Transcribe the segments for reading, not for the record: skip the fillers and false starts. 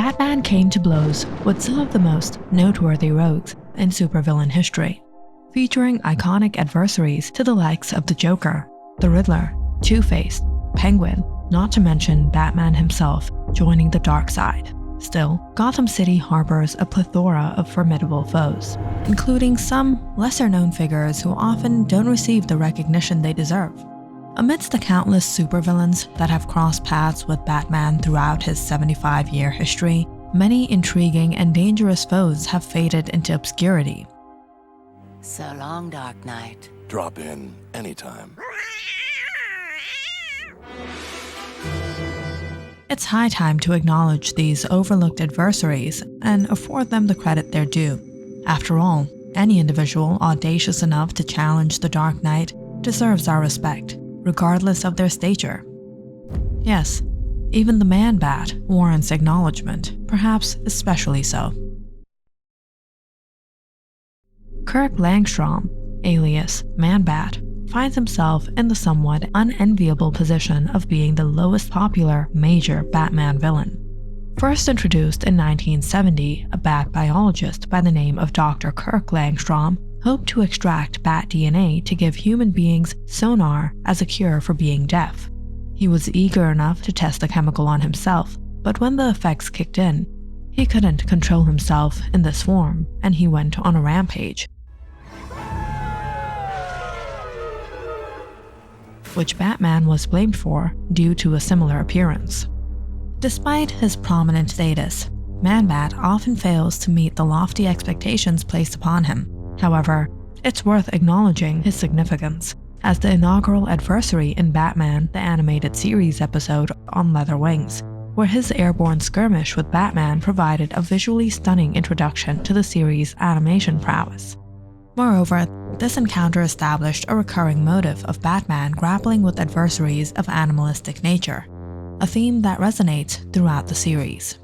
Batman came to blows with some of the most noteworthy rogues in supervillain history, featuring iconic adversaries to the likes of the Joker, the Riddler, Two-Face, Penguin, not to mention Batman himself joining the dark side. Still, Gotham City harbors a plethora of formidable foes, including some lesser-known figures who often don't receive the recognition they deserve. Amidst the countless supervillains that have crossed paths with Batman throughout his 75-year history, many intriguing and dangerous foes have faded into obscurity. So long, Dark Knight. Drop in anytime. It's high time to acknowledge these overlooked adversaries and afford them the credit they're due. After all, any individual audacious enough to challenge the Dark Knight deserves our respect, regardless of their stature. Yes, even the Man-Bat warrants acknowledgement, perhaps especially so. Kirk Langstrom, alias Man-Bat, finds himself in the somewhat unenviable position of being the lowest popular major Batman villain. First introduced in 1970, a bat biologist by the name of Dr. Kirk Langstrom hoped to extract bat DNA to give human beings sonar as a cure for being deaf. He was eager enough to test the chemical on himself, but when the effects kicked in, he couldn't control himself in this form, and he went on a rampage, which Batman was blamed for due to a similar appearance. Despite his prominent status, Man-Bat often fails to meet the lofty expectations placed upon him. However, it's worth acknowledging his significance as the inaugural adversary in Batman the Animated Series episode On Leather Wings, where his airborne skirmish with Batman provided a visually stunning introduction to the series' animation prowess. Moreover, this encounter established a recurring motive of Batman grappling with adversaries of animalistic nature, a theme that resonates throughout the series.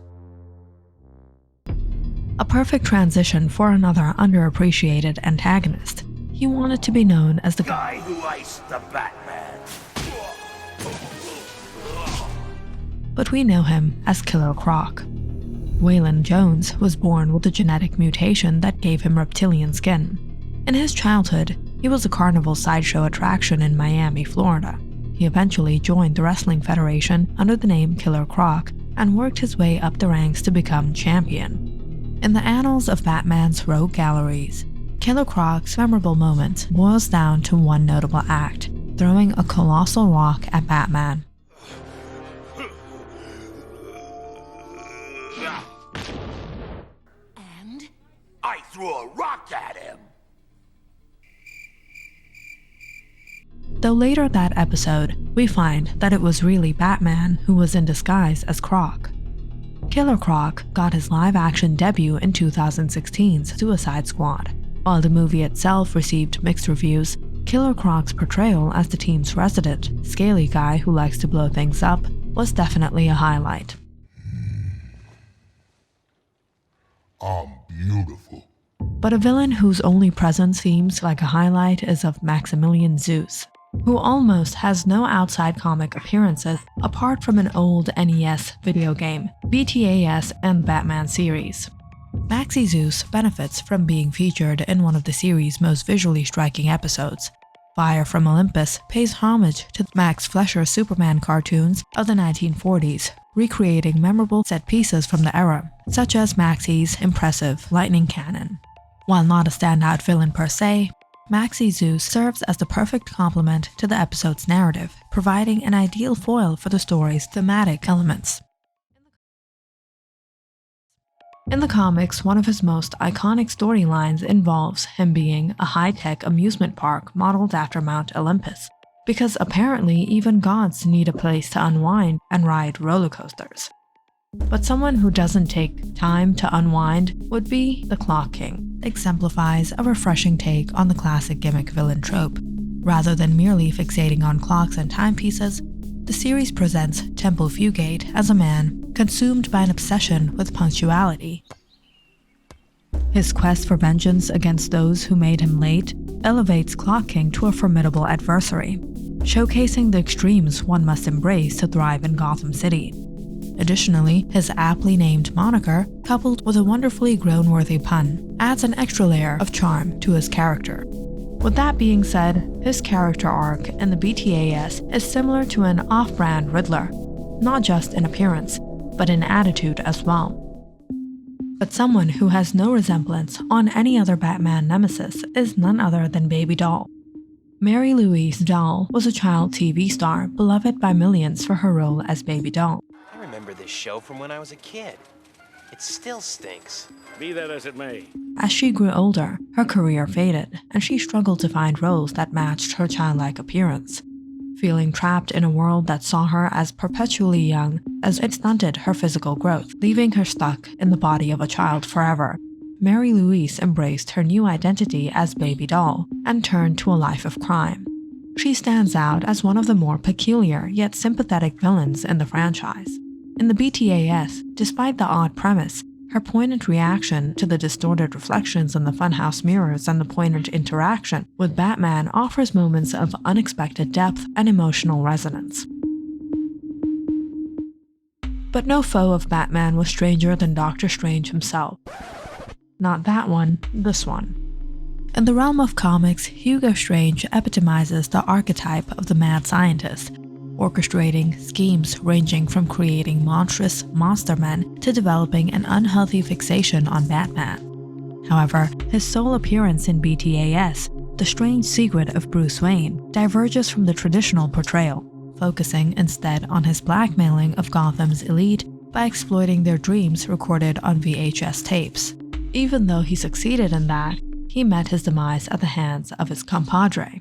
A perfect transition for another underappreciated antagonist. He wanted to be known as the guy who iced the Batman. But we know him as Killer Croc. Waylon Jones was born with a genetic mutation that gave him reptilian skin. In his childhood, he was a carnival sideshow attraction in Miami, Florida. He eventually joined the Wrestling Federation under the name Killer Croc and worked his way up the ranks to become champion. In the annals of Batman's rogue galleries, Killer Croc's memorable moment boils down to one notable act, throwing a colossal rock at Batman. And I threw a rock at him. Though later that episode, we find that it was really Batman who was in disguise as Croc. Killer Croc got his live-action debut in 2016's Suicide Squad. While the movie itself received mixed reviews, Killer Croc's portrayal as the team's resident, scaly guy who likes to blow things up was definitely a highlight. I'm beautiful. But a villain whose only presence seems like a highlight is of Maxie Zeus, who almost has no outside comic appearances apart from an old NES video game, BTAS and Batman series. Maxie Zeus benefits from being featured in one of the series' most visually striking episodes. Fire from Olympus pays homage to Max Fleischer's Superman cartoons of the 1940s, recreating memorable set pieces from the era, such as Maxie's impressive lightning cannon. While not a standout villain per se, Maxie Zeus serves as the perfect complement to the episode's narrative, providing an ideal foil for the story's thematic elements. In the comics, one of his most iconic storylines involves him being a high-tech amusement park modeled after Mount Olympus, because apparently even gods need a place to unwind and ride roller coasters. But someone who doesn't take time to unwind would be the Clock King, exemplifies a refreshing take on the classic gimmick villain trope. Rather than merely fixating on clocks and timepieces, the series presents Temple Fugate as a man consumed by an obsession with punctuality. His quest for vengeance against those who made him late elevates Clock King to a formidable adversary, showcasing the extremes one must embrace to thrive in Gotham City. Additionally, his aptly named moniker, coupled with a wonderfully groan-worthy pun, adds an extra layer of charm to his character. With that being said, his character arc in the BTAS is similar to an off-brand Riddler, not just in appearance, but in attitude as well. But someone who has no resemblance on any other Batman nemesis is none other than Baby Doll. Mary Louise Dahl was a child TV star beloved by millions for her role as Baby Doll. I remember this show from when I was a kid. It still stinks. Be that as it may. As she grew older, her career faded, and she struggled to find roles that matched her childlike appearance. Feeling trapped in a world that saw her as perpetually young, as it stunted her physical growth, leaving her stuck in the body of a child forever, Mary Louise embraced her new identity as Baby Doll and turned to a life of crime. She stands out as one of the more peculiar yet sympathetic villains in the franchise. In the BTAS, despite the odd premise, her poignant reaction to the distorted reflections in the funhouse mirrors and the poignant interaction with Batman offers moments of unexpected depth and emotional resonance. But no foe of Batman was stranger than Doctor Strange himself. Not that one, this one. In the realm of comics, Hugo Strange epitomizes the archetype of the mad scientist, orchestrating schemes ranging from creating monstrous monster men to developing an unhealthy fixation on Batman. However, his sole appearance in BTAS, The Strange Secret of Bruce Wayne, diverges from the traditional portrayal, focusing instead on his blackmailing of Gotham's elite by exploiting their dreams recorded on VHS tapes. Even though he succeeded in that, he met his demise at the hands of his compadre.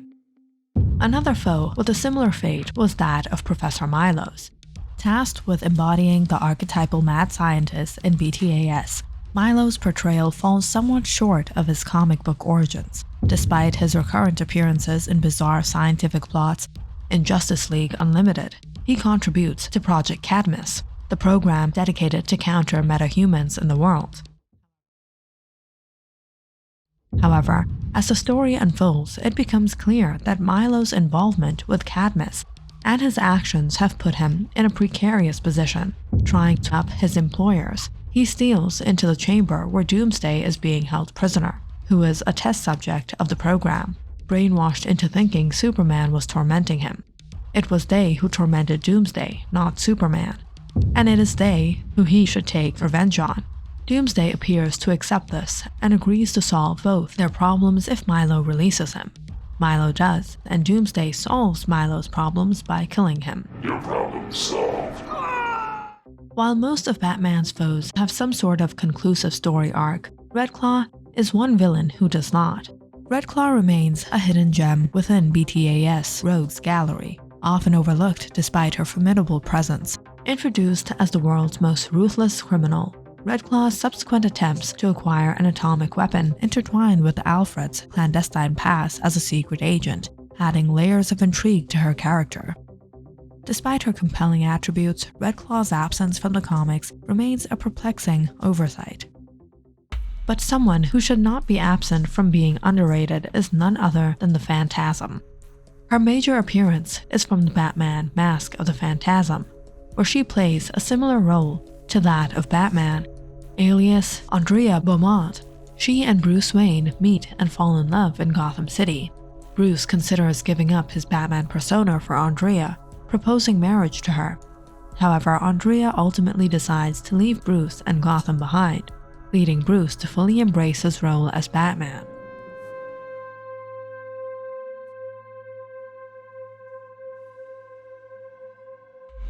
Another foe with a similar fate was that of Professor Milos. Tasked with embodying the archetypal mad scientist in BTAS, Milo's portrayal falls somewhat short of his comic book origins. Despite his recurrent appearances in bizarre scientific plots in Justice League Unlimited, he contributes to Project Cadmus, the program dedicated to counter metahumans in the world. However, as the story unfolds, it becomes clear that Milo's involvement with Cadmus and his actions have put him in a precarious position. Trying to up his employers, he steals into the chamber where Doomsday is being held prisoner, who is a test subject of the program, brainwashed into thinking Superman was tormenting him. It was they who tormented Doomsday, not Superman, and it is they who he should take revenge on. Doomsday appears to accept this and agrees to solve both their problems if Milo releases him. Milo does, and Doomsday solves Milo's problems by killing him. Your problem solved. While most of Batman's foes have some sort of conclusive story arc, Red Claw is one villain who does not. Red Claw remains a hidden gem within BTAS Rogues Gallery, often overlooked despite her formidable presence. Introduced as the world's most ruthless criminal, Red Claw's subsequent attempts to acquire an atomic weapon intertwined with Alfred's clandestine past as a secret agent, adding layers of intrigue to her character. Despite her compelling attributes, Red Claw's absence from the comics remains a perplexing oversight. But someone who should not be absent from being underrated is none other than the Phantasm. Her major appearance is from the Batman Mask of the Phantasm, where she plays a similar role to that of Batman. Alias Andrea Beaumont, she and Bruce Wayne meet and fall in love in Gotham City. Bruce considers giving up his Batman persona for Andrea, proposing marriage to her. However, Andrea ultimately decides to leave Bruce and Gotham behind, leading Bruce to fully embrace his role as Batman.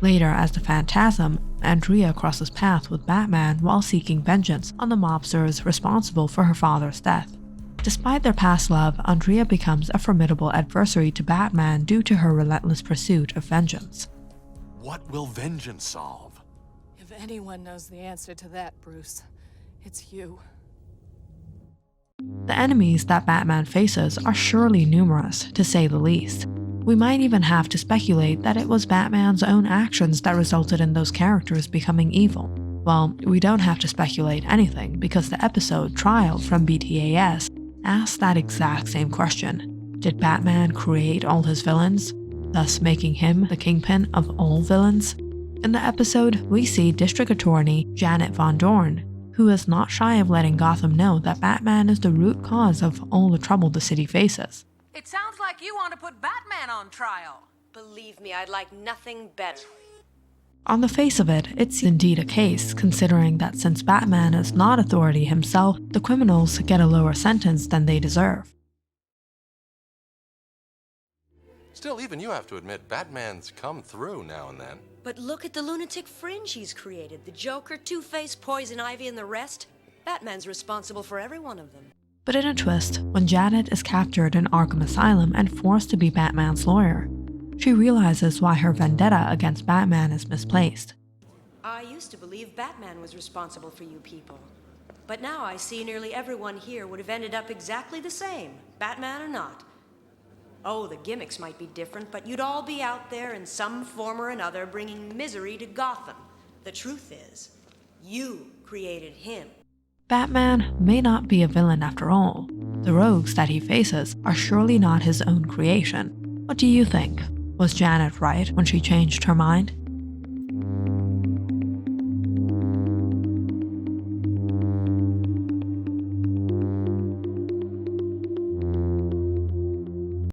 Later, as the Phantasm, Andrea crosses paths with Batman while seeking vengeance on the mobsters responsible for her father's death. Despite their past love, Andrea becomes a formidable adversary to Batman due to her relentless pursuit of vengeance. What will vengeance solve? If anyone knows the answer to that, Bruce, it's you. The enemies that Batman faces are surely numerous, to say the least. We might even have to speculate that it was Batman's own actions that resulted in those characters becoming evil. Well, we don't have to speculate anything because the episode Trial from BTAS asks that exact same question. Did Batman create all his villains, thus making him the kingpin of all villains? In the episode, we see District Attorney Janet Von Dorn, who is not shy of letting Gotham know that Batman is the root cause of all the trouble the city faces. It sounds like you want to put Batman on trial. Believe me, I'd like nothing better. On the face of it, it's indeed a case, considering that since Batman is not authority himself, the criminals get a lower sentence than they deserve. Still, even you have to admit, Batman's come through now and then. But look at the lunatic fringe he's created. The Joker, Two-Face, Poison Ivy, and the rest. Batman's responsible for every one of them. But in a twist, when Janet is captured in Arkham Asylum and forced to be Batman's lawyer, she realizes why her vendetta against Batman is misplaced. I used to believe Batman was responsible for you people. But now I see nearly everyone here would have ended up exactly the same, Batman or not. Oh, the gimmicks might be different, but you'd all be out there in some form or another bringing misery to Gotham. The truth is, you created him. Batman may not be a villain after all. The rogues that he faces are surely not his own creation. What do you think? Was Janet right when she changed her mind?